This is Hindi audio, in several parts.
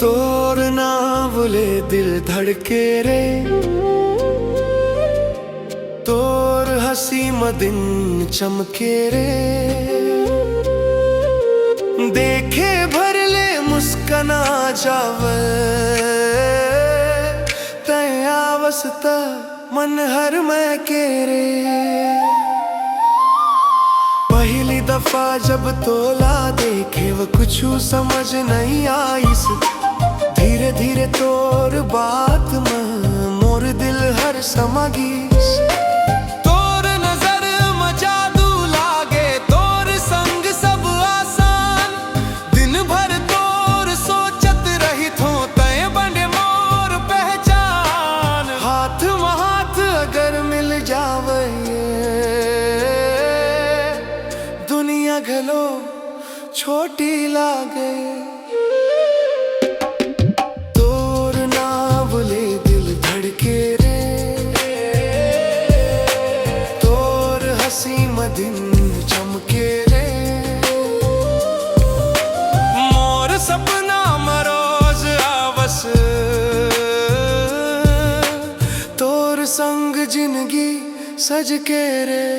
तोर ना बोले दिल धड़के रे, तोर हसी मदिन चमके रे। देखे भरले मुस्कना जावे, तया वसता मन हर मैं के रे। पहली दफा जब तोला देखे वो कुछ समझ नहीं आईस। धीरे धीरे तोर बात में मोर दिल हर समगीस। तोर नजर में जादू लागे, तोर संग सब आसान। दिन भर तोर सोचत रही थो, तय बने मोर पहचान। हाथ में हाथ अगर मिल जावे, दुनिया घलो छोटी लागे। तोर ना बोले दिल धड़के रे, तोर हसी मदिन चमके रे। मोर सपना मरोज आवस, तोर संग जिंदगी सज के रे।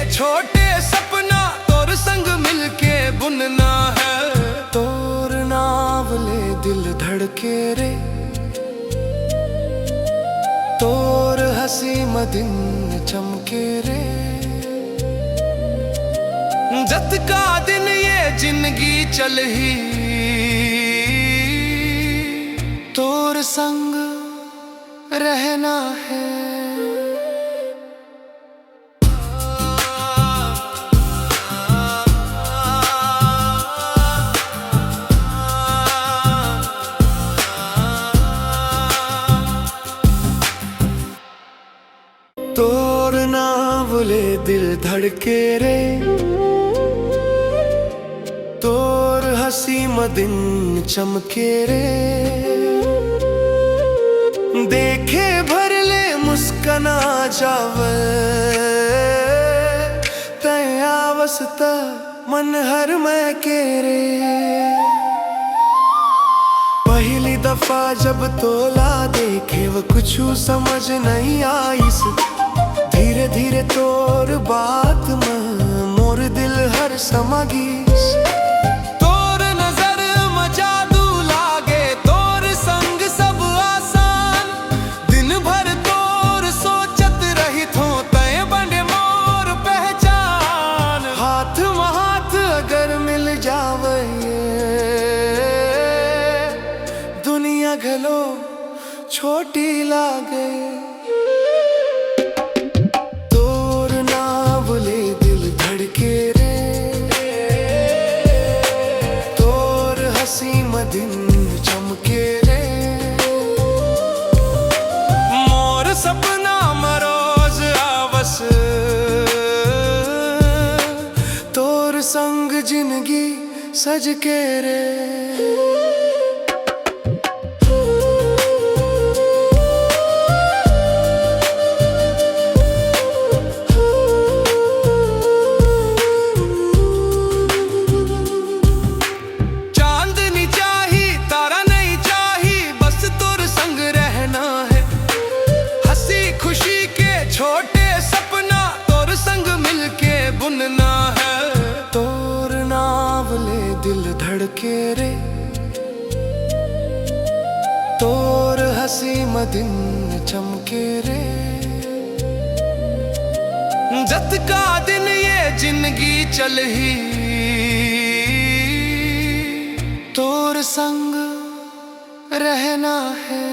छोटे सपना तोर संग मिलके बुनना है। तोर नाव ले दिल धड़के रे, तोर हसी मदिन चमके रे। जत का दिन ये जिंदगी चल ही, तोर संग रहना है। तोर ना बोले दिल धड़के रे, तोर हसी मदिन चमके रे। देखे भरले मुस्कना जावे, तया वसता मन हर मैं के रे। पहली दफा जब तोला देखे वो कुछ समझ नहीं आईस। धीरे धीरे तोर बात में मोर दिल हर समगीस। तोर नजर में जादू लागे, तोर संग सब आसान। दिन भर तोर सोचत रही थो, तय बने मोर पहचान। हाथ में हाथ अगर मिल जावे, दुनिया घलो छोटी लागे। दिन चमके रे, मोर सपना मरोज आवस। तोर संग जिंदगी सज के रे। छोटे सपना तोर संग मिलके बुनना है। तोर नाव ले दिल धड़के रे, तोर हसी मदिन चमके रे। जत का दिन ये जिंदगी चल ही, तोर संग रहना है।